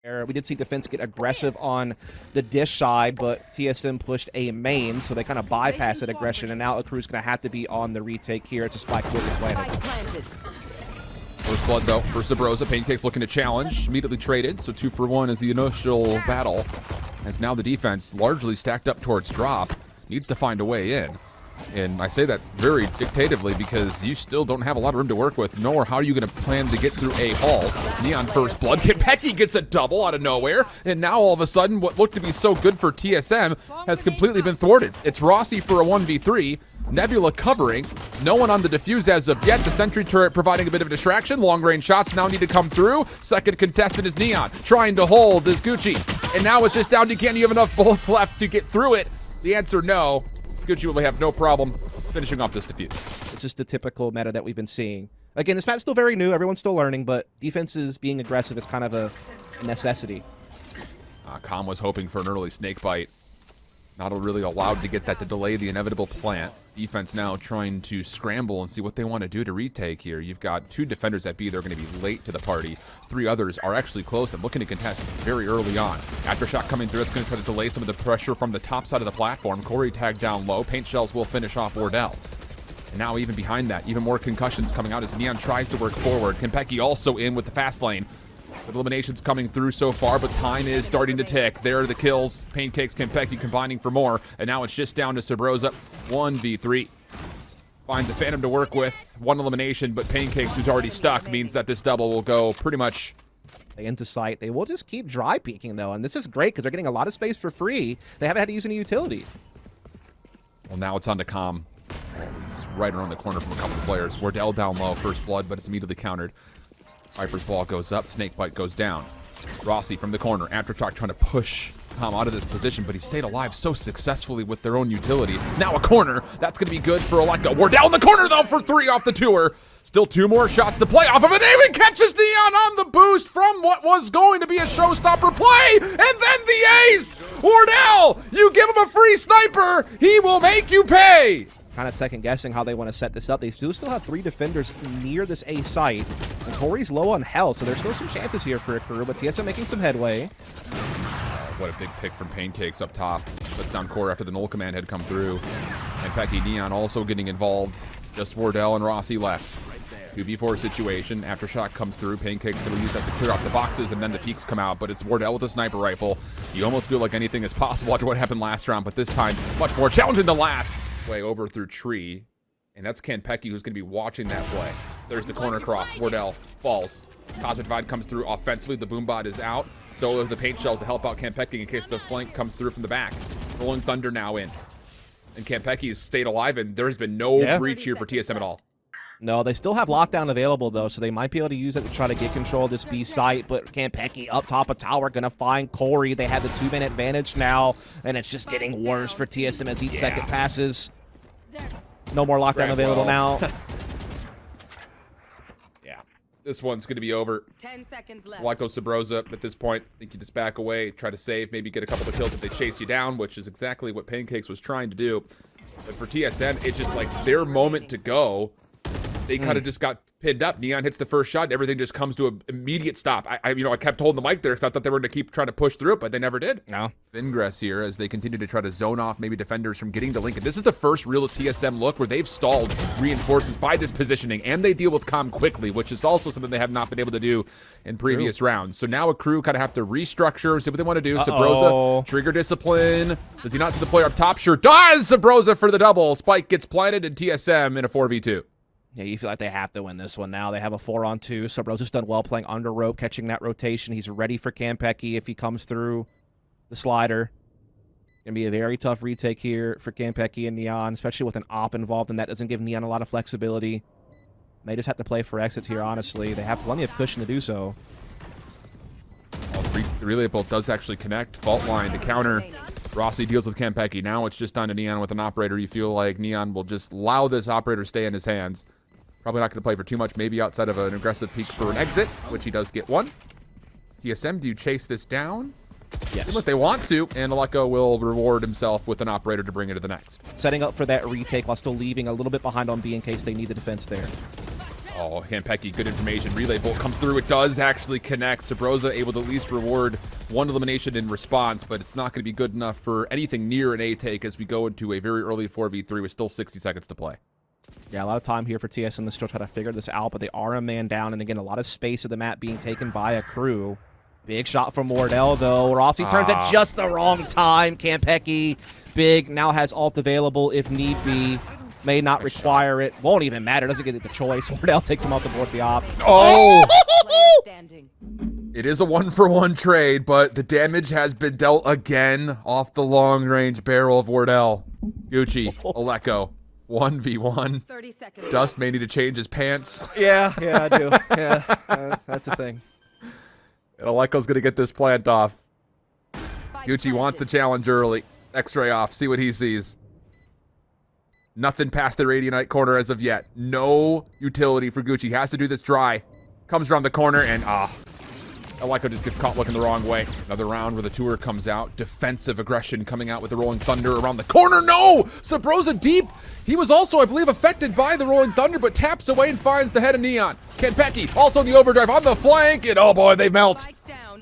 We did see defense get aggressive on the dish side, but TSM pushed a main, so they kind of bypassed that aggression, and now Akrew's going to have to be on the retake here. It's a spike will be planted. First blood, though, for subroza. Pancakes looking to challenge. Immediately traded, so 2 for 1 is the initial battle. As now the defense, largely stacked up towards drop, needs to find a way in. And I say that very dictatively because you still don't have a lot of room to work with, nor how are you going to plan to get through A halls. Neon first blood. Kenpeki gets a double out of nowhere, and now all of a sudden what looked to be so good for TSM has completely been thwarted. It's Rossi for a 1v3, Nebula covering, no one on the defuse as of yet. The sentry turret providing a bit of a distraction. Long range shots now need to come through. Second contestant is Neon, trying to hold is Gucci. And now it's just down to, can you have enough bullets left to get through it? The answer, no. Gucci will have no problem finishing off this defuse. It's just the typical meta that we've been seeing. Again, this map's still very new. Everyone's still learning, but defenses being aggressive is kind of a necessity. Calm was hoping for an early snake bite. Not really allowed to get that to delay the inevitable plant. Defense now trying to scramble and see what they want to do to retake here. You've got 2 defenders at B. They're going to be late to the party. 3 others are actually close and looking to contest very early on. Aftershock coming through. It's going to try to delay some of the pressure from the top side of the platform. Corey tagged down low. Paint shells will finish off Wardell. And now even behind that, even more concussions coming out as Neon tries to work forward. Kenpeki also in with the fast lane. Eliminations coming through so far, but time is starting to tick. There are the kills. Pancakes, Kenpeki combining for more, and now it's just down to subroza. 1v3. Finds a Phantom to work with. 1 elimination, but Pancakes, who's already stuck, means that this double will go pretty much into sight. They will just keep dry peeking, though, and this is great because they're getting a lot of space for free. They haven't had to use any utility. Well, now it's on to Calm. He's right around the corner from a couple of players. Wardell down low, first blood, but it's immediately countered. Viper's ball goes up, Snakebite goes down. Rossi from the corner, Aftershock trying to push Calm out of this position, but he stayed alive so successfully with their own utility. Now a corner, that's going to be good for Aleka. Wardell in the corner though for 3 off the tour. Still 2 more shots to play off of it. Even catches Neon on the boost from what was going to be a showstopper play, and then the ace! Wardell, you give him a free sniper, he will make you pay! Kind of second guessing how they want to set this up. They still have 3 defenders near this A site. And Corey's low on health, so there's still some chances here for Akrew, but TSM making some headway. What a big pick from Pancakes up top. Puts down core after the null command had come through. And Pecky Neon also getting involved. Just Wardell and Rossi left. 2v4 situation. Aftershock comes through. Pancakes going to use that to clear off the boxes, and then the peaks come out. But it's Wardell with a sniper rifle. You almost feel like anything is possible after what happened last round, but this time much more challenging than last. Way over through tree, and that's Kenpeki who's going to be watching that play. There's the corner cross. Wardell falls. Cosmic Divide comes through offensively. The Boombot is out. So are the paint shells to help out Kenpeki in case the flank comes through from the back. Rolling Thunder now in. And Kenpeki's stayed alive, and there has been no breach here for TSM at all. No, they still have lockdown available, though, so they might be able to use it to try to get control of this B site, but Kenpeki up top of tower going to find Corey. They have the 2-man advantage now, and it's just getting worse for TSM as each second passes. No more lockdown available now. Yeah, this one's going to be over. 10 seconds left. Like subroza at this point. I think you just back away, try to save, maybe get a couple of kills if they chase you down, which is exactly what Pancakes was trying to do. But for TSM, it's just like their moment to go. They kind of just got pinned up. Neon hits the first shot. Everything just comes to an immediate stop. I kept holding the mic there because I thought they were going to keep trying to push through it, but they never did. No. Ingress here as they continue to try to zone off maybe defenders from getting to Lincoln. This is the first real TSM look where they've stalled reinforcements by this positioning, and they deal with Calm quickly, which is also something they have not been able to do in previous rounds. So now Akrew kind of have to restructure, see what they want to do. Subroza, trigger discipline. Does he not see the player up top? Sure does! Subroza for the double. Spike gets planted, and TSM in a 4v2. Yeah, you feel like they have to win this one now. They have a 4-on-2. Subroza's done well playing under rope, catching that rotation. He's ready for Kenpeki if he comes through the slider. Going to be a very tough retake here for Kenpeki and Neon, especially with an op involved, and that doesn't give Neon a lot of flexibility. They just have to play for exits here, honestly. They have plenty of cushion to do so. Well, the relay bolt does actually connect. Fault line to counter. Rossi deals with Kenpeki. Now it's just on to Neon with an operator. You feel like Neon will just allow this operator to stay in his hands. Probably not going to play for too much, maybe outside of an aggressive peek for an exit, which he does get one. TSM, do you chase this down? Yes. What they want to, and Aleka will reward himself with an operator to bring it to the next. Setting up for that retake while still leaving a little bit behind on B in case they need the defense there. Oh, Campeki, good information. Relay bolt comes through. It does actually connect. Subroza able to at least reward one elimination in response, but it's not going to be good enough for anything near an A take as we go into a very early 4v3 with still 60 seconds to play. Yeah, a lot of time here for TSM to still try to figure this out, but they are a man down, and again, a lot of space of the map being taken by Akrew. Big shot from Wardell, though. Rossi turns at just the wrong time. Campeki, big, now has ult available if need be. May not require it. Won't even matter. Doesn't get the choice. Wardell takes him off the board the op. Oh! It is a 1-for-1 trade, but the damage has been dealt again off the long-range barrel of Wardell. Gucci, Aleko, 1v1. 30 seconds. Dust may need to change his pants. Yeah, I do. Yeah, that's a thing. And Aleko's going to get this plant off. Gucci wants the challenge early. X-ray off. See what he sees. Nothing past the Radianite corner as of yet. No utility for Gucci. Has to do this dry. Comes around the corner and Aleko just gets caught looking the wrong way. Another round where the tour comes out. Defensive aggression coming out with the Rolling Thunder around the corner. No! Subroza deep. He was also, I believe, affected by the Rolling Thunder, but taps away and finds the head of Neon. Campeki also in the overdrive on the flank, and oh boy, they melt.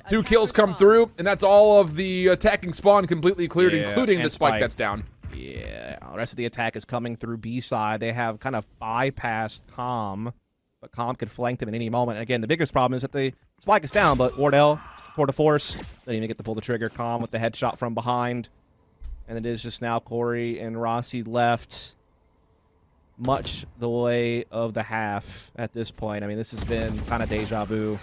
2 kills come through, and that's all of the attacking spawn completely cleared, including the spike that's down. Yeah, the rest of the attack is coming through B side. They have kind of bypassed Calm, but Calm could flank them at any moment. And again, the biggest problem is that the spike is down, but Wardell, tour de force, didn't even get to pull the trigger. Calm with the headshot from behind. And it is just now Corey and Rossi left much the way of the half at this point. I mean, this has been kind of deja vu.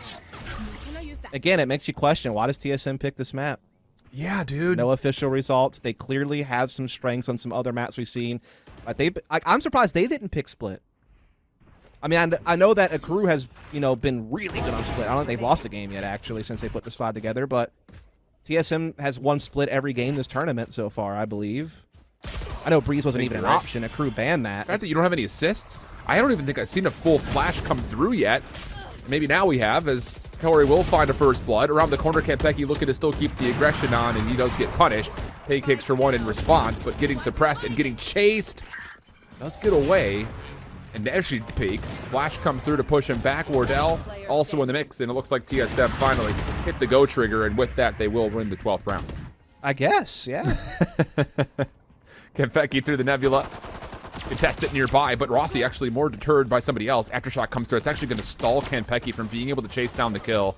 Again, it makes you question, why does TSM pick this map? Yeah, dude. No official results. They clearly have some strengths on some other maps we've seen. But I'm surprised they didn't pick Split. I mean, I know that Akrew has, been really good on Split. I don't think they've lost a game yet, actually, since they put this 5 together. But TSM has won Split every game this tournament so far, I believe. I know Breeze wasn't even an option. Akrew banned that. The fact that you don't have any assists, I don't even think I've seen a full flash come through yet. Maybe now we have, as Corey will find a first blood. Around the corner, Campeki looking to still keep the aggression on, and he does get punished. Pay kicks for 1 in response, but getting suppressed and getting chased. Does get away. And actually peek. Flash comes through to push him back. Wardell also in the mix, and it looks like TSM finally hit the go trigger, and with that, they will win the 12th round. I guess, yeah. Campeki through the nebula. Contest it nearby, but Rossi actually more deterred by somebody else. Aftershock comes through. It's actually going to stall Campeki from being able to chase down the kill.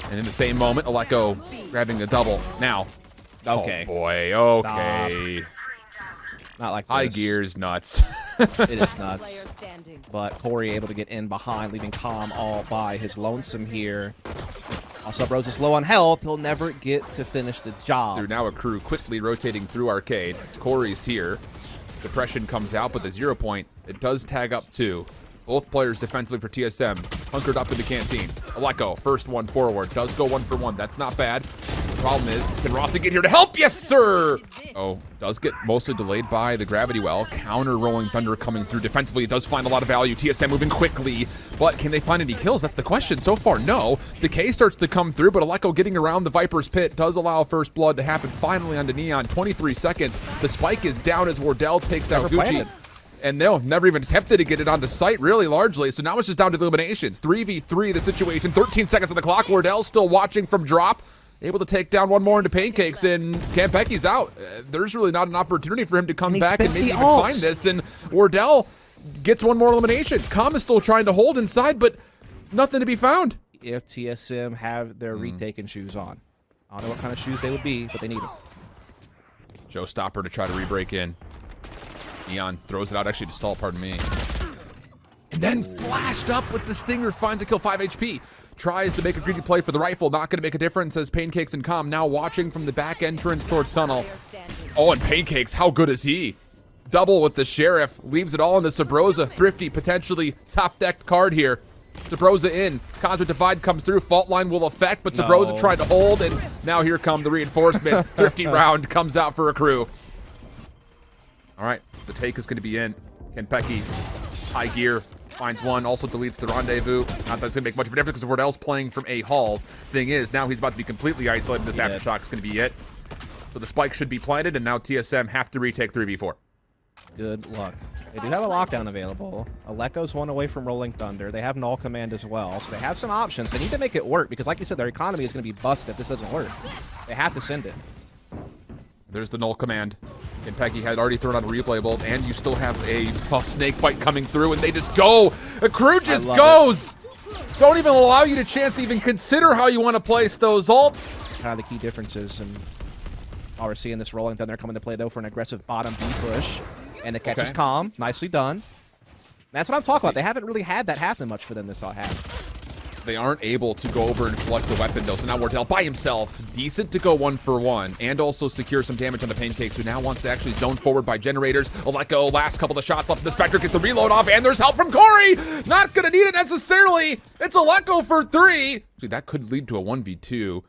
And in the same moment, Aleko grabbing a double. Now. Okay. Oh boy, okay. Stop. Not like this. High gear's nuts. It is nuts. But Corey able to get in behind, leaving Calm all by his lonesome here. While Subroza is low on health, he'll never get to finish the job. Through now Akrew quickly rotating through arcade. Corey's here. Depression comes out, but the 0 point, it does tag up too. Both players defensively for TSM, hunkered up in the canteen. Aleko, first one forward, does go 1 for 1. That's not bad. The problem is, can Rossi get here to help? Yes, sir! Oh, does get mostly delayed by the gravity well. Counter Rolling Thunder coming through defensively. It does find a lot of value. TSM moving quickly, but can they find any kills? That's the question. So far, no. Decay starts to come through, but Aleko getting around the Viper's pit does allow first blood to happen finally onto Neon. 23 seconds. The spike is down as Wardell takes out Gucci. And no, never even attempted to get it onto site, really, largely. So now it's just down to the eliminations. 3v3 the situation. 13 seconds on the clock. Wardell still watching from drop. Able to take down one more into pancakes, and Campeki's out. There's really not an opportunity for him to come back and maybe even find this. And Wardell gets one more elimination. Calm is still trying to hold inside, but nothing to be found. If TSM have their retaken shoes on. I don't know what kind of shoes they would be, but they need them. Showstopper to try to re-break in. Neon throws it out actually to stall, pardon me. And then flashed up with the Stinger, finds a kill, 5 HP. Tries to make a greedy play for the rifle, not going to make a difference as Pancakes and Calm now watching from the back entrance towards tunnel. Oh, and Pancakes, how good is he? Double with the Sheriff, leaves it all into Subroza. Thrifty, potentially top-decked card here. Subroza in, Cosmic Divide comes through, Fault Line will affect, but Subroza trying to hold, and now here come the reinforcements. Thrifty round comes out for Akrew. All right, the take is going to be in. Campeki, high gear, finds one, also deletes the rendezvous. Not that it's going to make much of a difference because Wardell's playing from A halls. Thing is, now he's about to be completely isolated. This Aftershock is going to be it. So the spike should be planted, and now TSM have to retake 3v4. Good luck. They do have a lockdown available. Aleko's one away from Rolling Thunder. They have Null Command as well, so they have some options. They need to make it work because, like you said, their economy is going to be busted if this doesn't work. They have to send it. There's the null command. Kentucky had already thrown out a replay bolt, and you still have a snake bite coming through, and they just go. Akrew just goes. Don't even allow you the chance to even consider how you want to place those ults. Kind of the key differences, and while we're seeing this Rolling Thunder coming to play, though, for an aggressive bottom B push. And the catch is calm. Nicely done. That's what I'm talking about. They haven't really had that happen much for them this half. They aren't able to go over and collect the weapon, though, so now Wardell by himself. Decent to go 1-for-1, and also secure some damage on the Pancakes, who now wants to actually zone forward by generators. Aleko, last couple of shots left. The Spectre gets the reload off, and there's help from Corey! Not gonna need it necessarily! It's Aleko for 3! See, that could lead to a 1v2.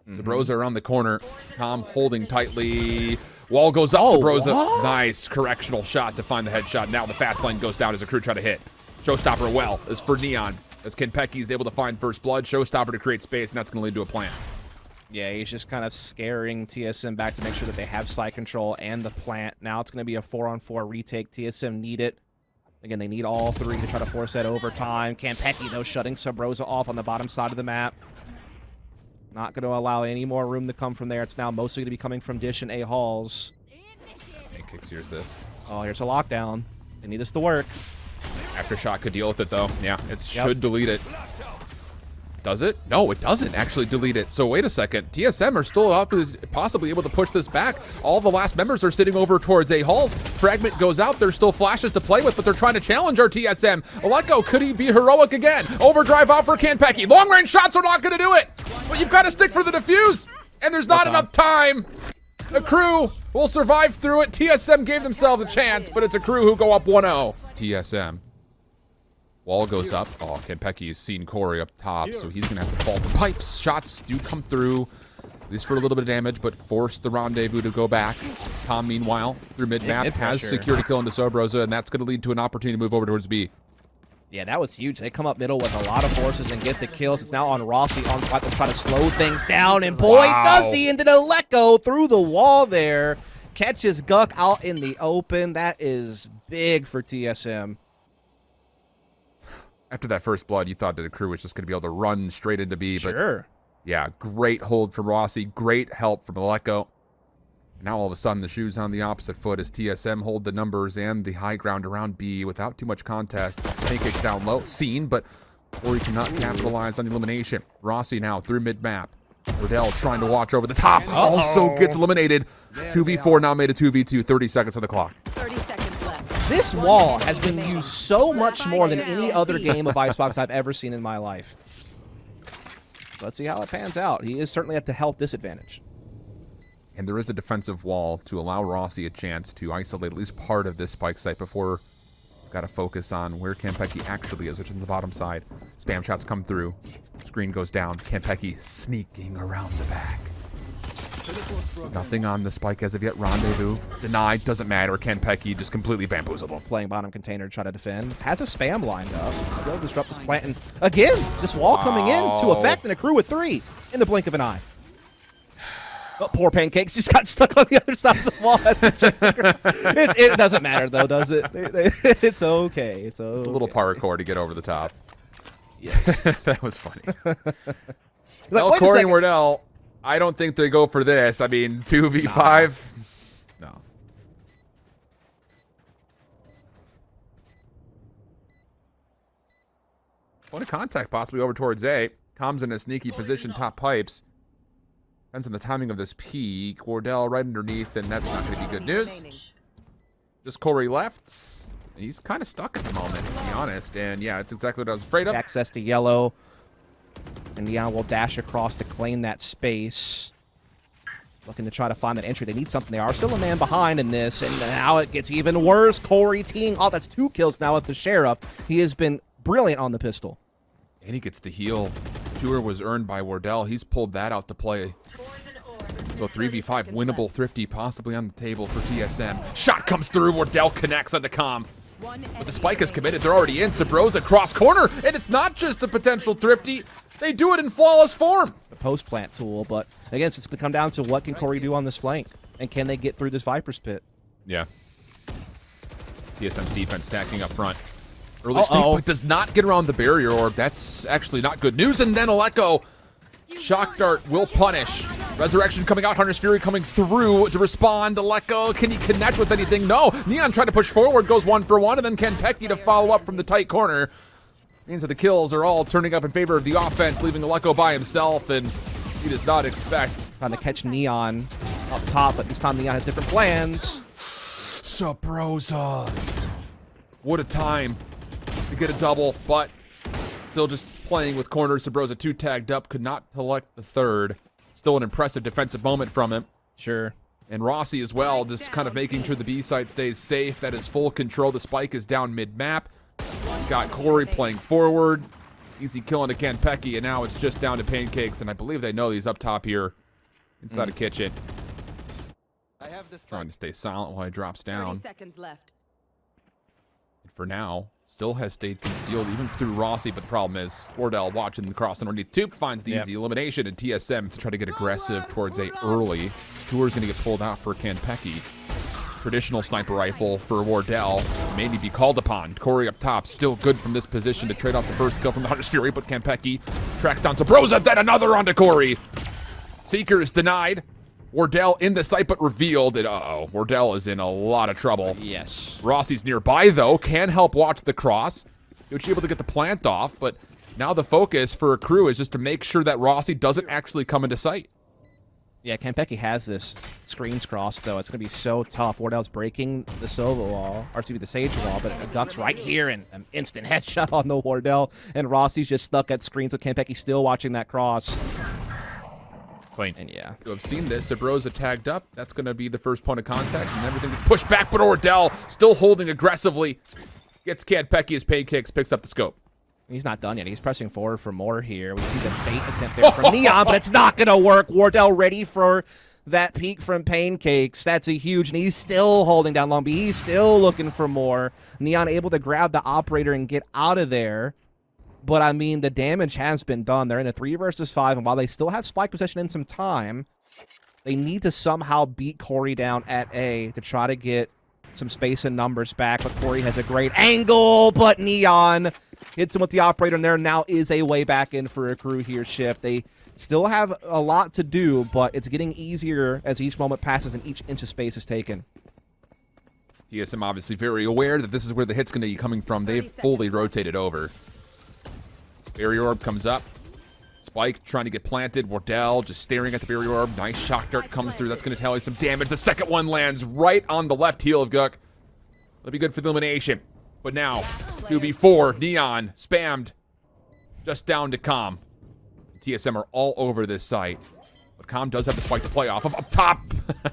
Subroza around the corner. Tom holding tightly. Wall goes up, Subroza. Nice correctional shot to find the headshot. Now the fast lane goes down as Akrew try to hit. Showstopper well is for Neon. As Kenpecky is able to find first blood, Showstopper to create space, and that's going to lead to a plant. Yeah, he's just kind of scaring TSM back to make sure that they have side control and the plant. Now it's going to be a 4-on-4 retake. TSM need it. Again, they need all three to try to force that overtime. Kenpecky, though, shutting Subroza off on the bottom side of the map. Not going to allow any more room to come from there. It's now mostly going to be coming from Dish and A Halls. Pancakes, here's this. Oh, here's a lockdown. They need this to work. Aftershock could deal with it, though. Yeah, it should delete it. Does it? No, it doesn't actually delete it. So wait a second. TSM are still up, possibly able to push this back. All the last members are sitting over towards A Halls. Fragment goes out. There's still flashes to play with, but they're trying to challenge our TSM. Aleko, could he be heroic again? Overdrive out for Kenpecky. Long-range shots are not going to do it. But you've got to stick for the defuse, and there's not enough time. Akrew will survive through it. TSM gave themselves a chance, but it's Akrew who go up 1-0. TSM. Wall goes up. Oh, Kenpecky has seen Corey up top, so he's going to have to fall for pipes. Shots do come through, at least for a little bit of damage, but force the rendezvous to go back. Tom, meanwhile, through mid-map, has secured a kill into Subroza, and that's going to lead to an opportunity to move over towards B. Yeah, that was huge. They come up middle with a lot of forces and get the kills. It's now on Rossi on spot to try to slow things down, and boy, does he into the Aleko through the wall there. Catches Guck out in the open. That is big for TSM. After that first blood, you thought that the crew was just going to be able to run straight into B. Sure. But yeah, great hold from Rossi. Great help from Aleko. Now all of a sudden, the shoe's on the opposite foot as TSM hold the numbers and the high ground around B without too much contest. Pancakes down low. Seen, but Corey cannot capitalize on the elimination. Rossi now through mid-map. Wardell trying to watch over the top. Also gets eliminated. 2v4 now made a 2v2. 30 seconds on the clock. 30 seconds left. This wall has been used so much more than any other game of Icebox I've ever seen in my life. Let's see how it pans out. He is certainly at the health disadvantage. And there is a defensive wall to allow Rossi a chance to isolate at least part of this spike site before we've got to focus on where Kenpecky actually is, which is on the bottom side. Spam shots come through. Screen goes down. Kenpecky sneaking around the back. Nothing on the spike as of yet. Rendezvous. Denied. Doesn't matter. Kenpecky just completely bamboozled him. Playing bottom container to try to defend. Has a spam lined up. He'll disrupt this plant. And again, this wall coming in to effect, and Akrew with 3 in the blink of an eye. Oh, poor Pancakes just got stuck on the other side of the wall. It doesn't matter, though, does it? It's okay. It's okay. It's a little parkour to get over the top. Yes. That was funny. Like, well, Corey and Wardell, I don't think they go for this. I mean, 2v5. No. Point of contact possibly over towards A. Tom's in a sneaky position, top pipes. Depends on the timing of this peak. Wardell right underneath, and that's not going to be good news. Just Corey left. He's kind of stuck at the moment, to be honest. And yeah, it's exactly what I was afraid of. Access to yellow. And Neon will dash across to claim that space. Looking to try to find that entry. They need something. They are still a man behind in this. And now it gets even worse. Corey teeing. Oh, that's 2 kills now with the Sheriff. He has been brilliant on the pistol. And he gets the heal. Tour was earned by Wardell. He's pulled that out to play. So 3v5 winnable, thrifty, possibly on the table for TSM. Shot comes through. Wardell connects on the comm. But the spike is committed. They're already in. Subroza cross corner. And it's not just the potential thrifty. They do it in flawless form. The post-plant tool. But again, it's going to come down to what can Corey do on this flank. And can they get through this Viper's pit? Yeah. TSM's defense stacking up front. Early snake bite does not get around the barrier orb. That's actually not good news. And then Aleko, shock dart will punish. Resurrection coming out, Hunter's Fury coming through to respond. Aleko, can he connect with anything? No. Neon trying to push forward, goes 1 for 1, and then Kenpeki to follow up from the tight corner. Means that the kills are all turning up in favor of the offense, leaving Aleko by himself, and he does not expect. Trying to catch Neon up top, but this time Neon has different plans. Subroza. What a time to get a double, but still just playing with corners. Subroza 2 tagged up, could not collect the third. Still an impressive defensive moment from him. Sure. And Rossi as well, just kind of making sure the B side stays safe. That is full control. The spike is down mid-map. Got Corey playing forward. Easy kill into Kenpeki, and now it's just down to Pancakes, and I believe they know he's up top here inside a kitchen. Trying to stay silent while he drops down. 30 seconds left. And for now, still has stayed concealed even through Rossi, but the problem is Wardell watching the cross underneath Toop finds the easy elimination, and TSM to try to get aggressive towards A early. Tour's going to get pulled out for Kenpeki. Traditional sniper rifle for Wardell may need to be called upon. Corey up top, still good from this position to trade off the first kill from the Hunter's Fury, but Kenpeki tracks down Subroza, then another onto Corey. Seeker is denied. Wardell in the sight, but revealed. And Wardell is in a lot of trouble. Yes. Rossi's nearby, though, can help watch the cross. He was able to get the plant off, but now the focus for Akrew is just to make sure that Rossi doesn't actually come into sight. Yeah, Kenpeki has this screens cross, though. It's going to be so tough. Wardell's breaking the Sova wall, or excuse me, the Sage wall, but Duck's right here, and an instant headshot on the Wardell, and Rossi's just stuck at screens with Kenpeki still watching that cross. Clean. And yeah. You have seen this. Subroza tagged up. That's going to be the first point of contact, and everything gets pushed back, but Wardell still holding aggressively. Gets Kenpeki as Pancakes, picks up the scope. He's not done yet. He's pressing forward for more here. We see the bait attempt there from Neon, but it's not going to work. Wardell ready for that peek from Pancakes. That's a huge, and he's still holding down Long B. He's still looking for more. Neon able to grab the operator and get out of there. But, I mean, the damage has been done. They're in a 3 versus 5, and while they still have spike possession in some time, they need to somehow beat Corey down at A to try to get some space and numbers back. But Corey has a great angle, but Neon hits him with the operator, and there now is a way back in for Akrew here, Shift. They still have a lot to do, but it's getting easier as each moment passes and each inch of space is taken. TSM obviously very aware that this is where the hit's going to be coming from. They've fully rotated over. Barrier orb comes up. Spike trying to get planted. Wardell just staring at the barrier orb. Nice shock dart comes through. That's going to tally some damage. The second one lands right on the left heel of Gook. That'll be good for the elimination. But now, 2v4, Neon, spammed, just down to Com. TSM are all over this site. But Com does have the spike to play off of. Up top,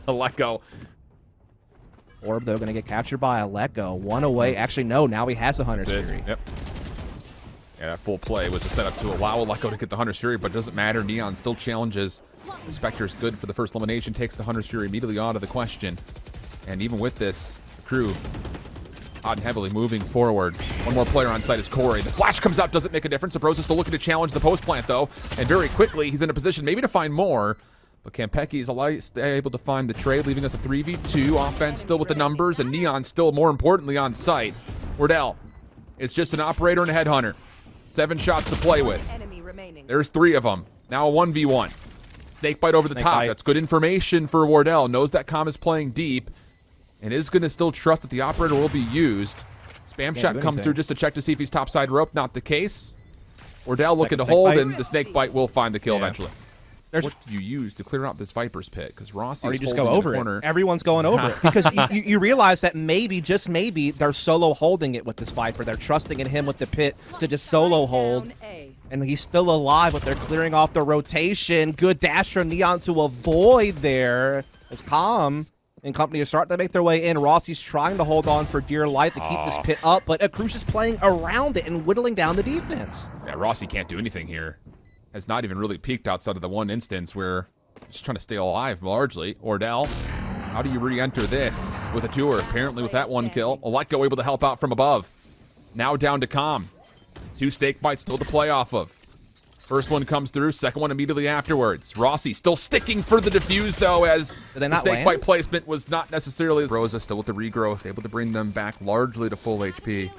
Aleko. Orb, though, going to get captured by Aleko. One away. Actually, no, now he has the Hunter's Fury. Yep. Yeah, that full play was a setup to allow Aleko to get the Hunter's Fury, but it doesn't matter. Neon still challenges. The Spectre's good for the first elimination, takes the Hunter's Fury immediately out of the question. And even with this, Akrew hot and heavily moving forward. One more player on site is Corey. The flash comes out, doesn't make a difference. Subroza's still looking to challenge the post plant, though. And very quickly, he's in a position maybe to find more. But Kenpeki is able to find the trade, leaving us a 3v2. Offense still with the numbers, and Neon still, more importantly, on site. Wardell, it's just an operator and a headhunter. 7 shots to play with. There's 3 of them. Now a 1v1. Snakebite over the top. That's good information for Wardell. Knows that Com is playing deep and is going to still trust that the operator will be used. Spam shot comes through just to check to see if he's topside rope. Not the case. Wardell looking to hold, and the snakebite will find the kill eventually. What do you use to clear out this Viper's pit? Because Rossi is just go over it. Everyone's going over it. Because you realize that maybe, just maybe, they're solo holding it with this Viper. They're trusting in him with the pit to just solo hold. And he's still alive, but they're clearing off the rotation. Good dash from Neon to avoid there. As Com and company are starting to make their way in. Rossi's trying to hold on for dear life to keep this pit up, but Akrew's just playing around it and whittling down the defense. Yeah, Rossi can't do anything here. Has not even really peaked outside of the one instance where he's trying to stay alive largely. Wardell, how do you re-enter this with a tour? Apparently with that 1 kill. Aleko able to help out from above. Now down to Com. 2 snake bites still to play off of. First one comes through, second one immediately afterwards. Rossi still sticking for the defuse, though, as the snake bite placement was not necessarily as... Rosa still with the regrowth, able to bring them back largely to full HP.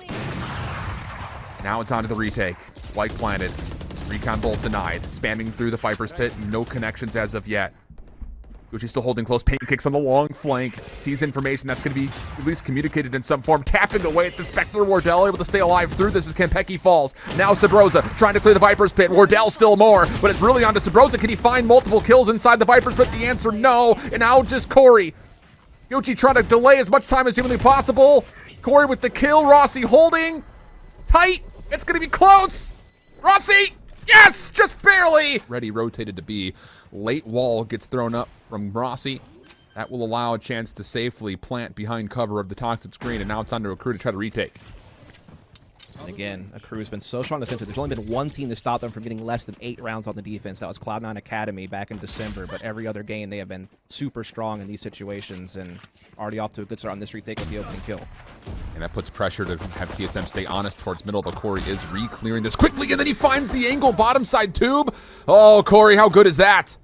Now it's on to the retake. White planted. Recon bolt denied. Spamming through the Viper's Pit. No connections as of yet. Gucci's still holding close. Pancakes on the long flank. Sees information that's going to be at least communicated in some form. Tapping away at the Spectre. Wardell able to stay alive through this as Konpeki falls. Now Subroza trying to clear the Viper's Pit. Wardell still more, but it's really on to Subroza. Can he find multiple kills inside the Viper's Pit? The answer, no. And now just Corey. Gucci trying to delay as much time as humanly possible. Corey with the kill. Rossi holding tight. It's going to be close. Rossi, yes, just barely. Ready rotated to B. Late wall gets thrown up from Rossi. That will allow a chance to safely plant behind cover of the toxic screen, and now it's on to Akrew to try to retake. And again, Akrew's been so strong defensively. There's only been one team to stop them from getting less than 8 rounds on the defense. That was Cloud9 Academy back in December, but every other game they have been super strong in these situations and already off to a good start on this retake with the opening kill. And that puts pressure to have TSM stay honest towards middle, though Corey is re-clearing this quickly, and then he finds the angle bottom side tube. Oh, Corey, how good is that?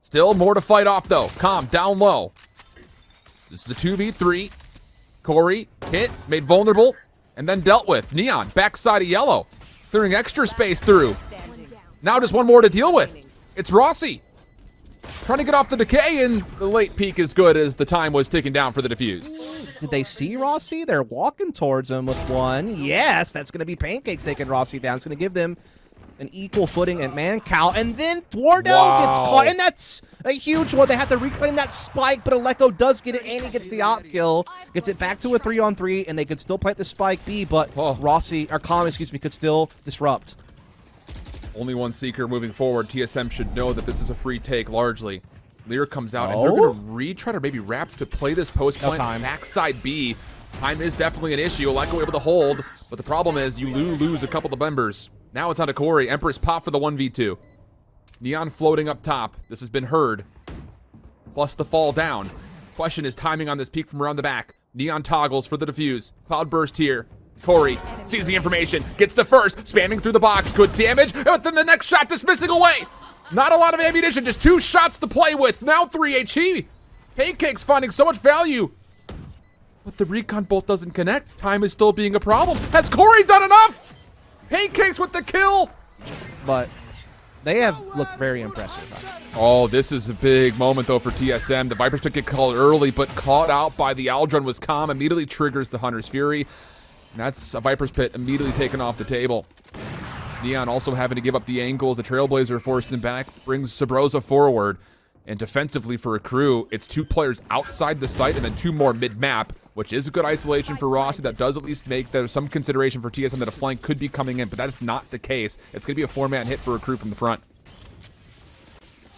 Still more to fight off, though. Calm, down low. This is a 2v3. Corey hit, made vulnerable, and then dealt with. Neon, backside of yellow, clearing extra space through. Now just one more to deal with. It's Rossi. Trying to get off the decay, and the late peak is good as the time was ticking down for the defuse. Did they see Rossi? They're walking towards him with one. Yes, that's going to be Pancakes taking Rossi down. It's going to give them an equal footing at man-cow, and then Wardell gets caught, and that's a huge one. They have to reclaim that spike, but Aleko does get it, and he gets the op kill, gets it back to a 3-on-3, and they could still plant the spike B, but Rossi, or Calm, excuse me, could still disrupt. Only one Seeker moving forward. TSM should know that this is a free take, largely. Lear comes out, and they're going to retry to maybe wrap to play this post-plant backside B. Time is definitely an issue. Aleko able to hold, but the problem is you lose a couple of members. Now it's on to Corey. Empress pop for the 1v2. Neon floating up top. This has been heard. Plus the fall down. Question is timing on this peek from around the back. Neon toggles for the defuse. Cloudburst here. Corey sees the information. Gets the first. Spamming through the box. Good damage. But then the next shot dismissing away. Not a lot of ammunition. Just 2 shots to play with. Now 3 HE. Pancakes finding so much value. But the recon bolt doesn't connect. Time is still being a problem. Has Corey done enough? Pancakes with the kill! But they have looked very impressive. Oh, this is a big moment, though, for TSM. The Vipers pick get called early, but caught out by the Aldrin was calm. Immediately triggers the Hunter's Fury. And that's a Viper's Pit immediately taken off the table. Neon also having to give up the angles. The Trailblazer forced him back. Brings Subroza forward. And defensively for Akrew, it's 2 players outside the site and then 2 more mid-map, which is a good isolation for Rossi. That does at least make there's some consideration for TSM that a flank could be coming in, but that is not the case. It's going to be a 4-man hit for Akrew from the front.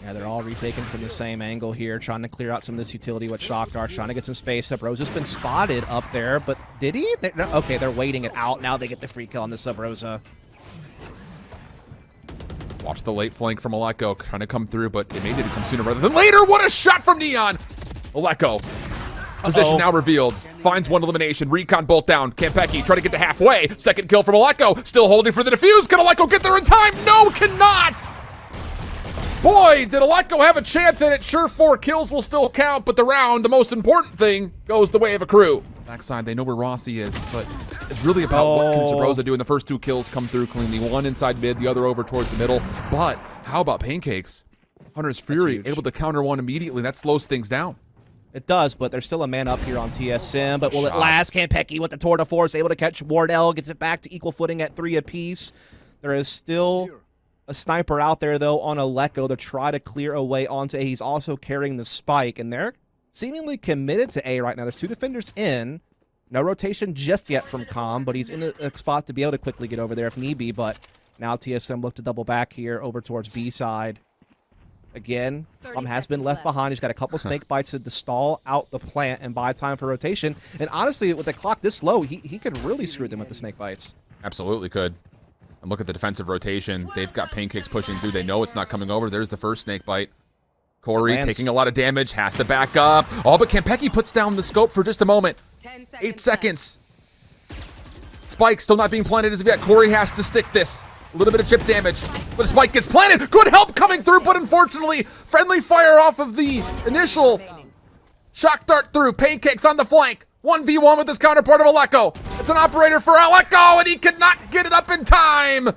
Yeah, they're all retaken from the same angle here, trying to clear out some of this utility with shock darts, trying to get some space up. Rosa's been spotted up there, but did he? Okay, they're waiting it out. Now they get the free kill on the Subroza. Watch the late flank from Aleko, trying to come through, but it may need to come sooner rather than later. What a shot from Neon! Aleko. Position now revealed. Finds one elimination. Recon bolt down. Konpeki trying to get to halfway. Second kill from Aleko. Still holding for the defuse. Can Aleko get there in time? No, cannot! Boy, did Aleko have a chance at it. Sure, 4 kills will still count, but the round, the most important thing, goes the way of Akrew. Backside, they know where Rossi is, but it's really about what can Subroza do. And the first 2 kills come through cleanly. One inside mid, the other over towards the middle. But how about Pancakes? Hunter's Fury able to counter one immediately. That slows things down. It does, but there's still a man up here on TSM. But will it last? Konpeki with the tour de force, able to catch Wardell, gets it back to equal footing at 3 apiece. There is still a sniper out there, though, on Aleko to try to clear away onto A. He's also carrying the spike, and they're seemingly committed to A right now. There's 2 defenders in. No rotation just yet from Calm, but he's in a spot to be able to quickly get over there if need be. But now TSM look to double back here over towards B side. Again, Calm has been left behind. He's got a couple snake bites to stall out the plant and buy time for rotation. And honestly, with the clock this low, he could really screw them with the snake bites. Absolutely could. And look at the defensive rotation. They've got Pancakes pushing through. They know it's not coming over. There's the first snake bite. Corey taking a lot of damage, has to back up. Oh, but Konpeki puts down the scope for just a moment. 8 seconds. Spike still not being planted as of yet. Corey has to stick this. A little bit of chip damage, but the spike gets planted. Good help coming through, but unfortunately, friendly fire off of the initial shock dart through. Pancakes on the flank. 1v1 with his counterpart of Aleko. It's an operator for Aleko, and he cannot get it up in time.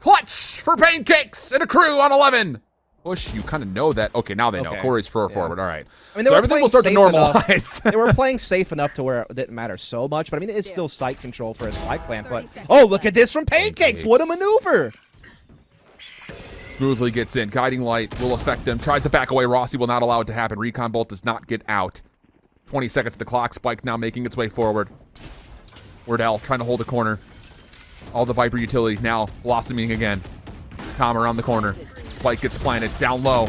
Clutch for Pancakes and Akrew on 11. Push, you kind of know that. Okay, now they know. Corey's forward. All right. I mean, so everything will start to normalize. They were playing safe enough to where it didn't matter so much, but I mean, it's still sight control for a spike plant. But oh, look at this from Pancakes! What a maneuver! Smoothly gets in. Guiding light will affect him. Tries to back away. Rossi will not allow it to happen. Recon bolt does not get out. 20 seconds to the clock. Spike now making its way forward. Wardell trying to hold the corner. All the Viper utility now blossoming again. Tom around the corner. Spike gets planted down low.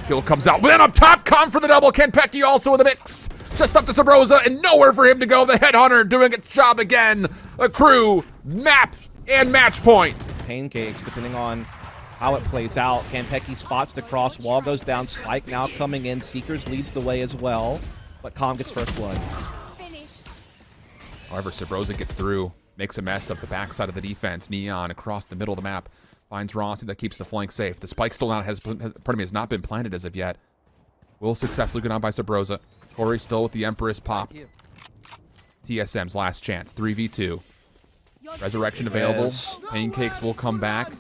Kill comes out. Then up top, Com for the double. Kenpeki also in the mix. Just up to Subroza and nowhere for him to go. The Headhunter doing its job again. Akrew, map, and match point. Pancakes, depending on how it plays out. Kenpeki spots the cross. Wall goes down. Spike now coming in. Seekers leads the way as well. But Com gets first blood. However, Subroza gets through. Makes a mess of the backside of the defense. Neon across the middle of the map. Finds Rossi that keeps the flank safe. The spike still has not been planted as of yet. Will successfully go down by Subroza. Corey still with the Empress popped. TSM's last chance. 3v2. Resurrection available. Yes. Pancakes will come back.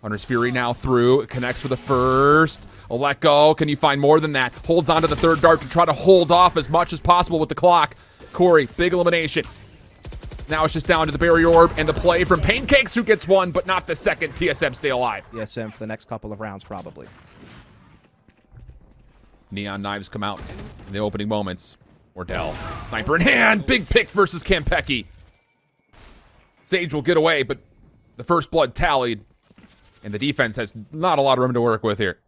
Hunter's Fury now through. It connects for the first. Aleko, can you find more than that? Holds on to the third dart to try to hold off as much as possible with the clock. Corey, big elimination. Now it's just down to the barrier orb and the play from Pancakes, who gets one, but not the second. TSM stay alive. TSM for the next couple of rounds, probably. Neon knives come out in the opening moments. Wardell, sniper in hand. Big pick versus Kenpeki. Sage will get away, but the first blood tallied. And the defense has not a lot of room to work with here.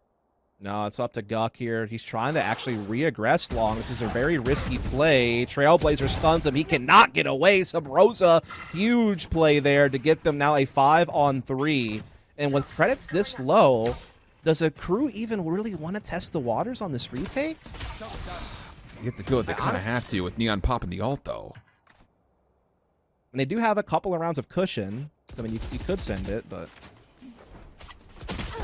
No, it's up to Guk here. He's trying to actually re-aggress long. This is a very risky play. Trailblazer stuns him. He cannot get away. Subroza, huge play there to get them now a 5-on-3. And with credits this low, does Akrew even really want to test the waters on this retake? You get the feel that they kind of have to with Neon popping the ult, though. And they do have a couple of rounds of cushion. So, I mean, you could send it, but...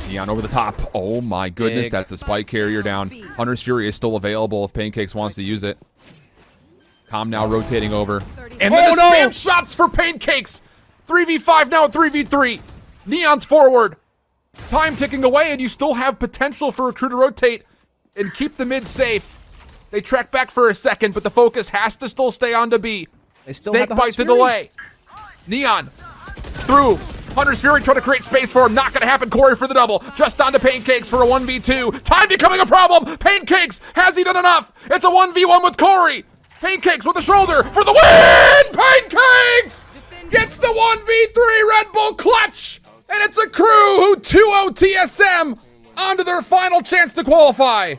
Neon over the top. Oh my goodness, Big. that's the spike carrier down. Hunter's Fury is still available if Pancakes wants to use it. Com now rotating over. And then the spam shots for Pancakes. 3v5 now at 3v3. Neon's forward. Time ticking away, and you still have potential for Akrew to rotate and keep the mid safe. They track back for a second, but the focus has to still stay on to B. They still Snake have the bite Hunter's to Fury. delay. Neon through. Hunter's Fury trying to create space for him. Not going to happen. Corey for the double. Just down to Pancakes for a 1v2. Time becoming a problem. Pancakes. Has he done enough? It's a 1v1 with Corey. Pancakes with the shoulder for the win. Pancakes gets the 1v3 Red Bull clutch. And it's Akrew who 2-0 TSM onto their final chance to qualify.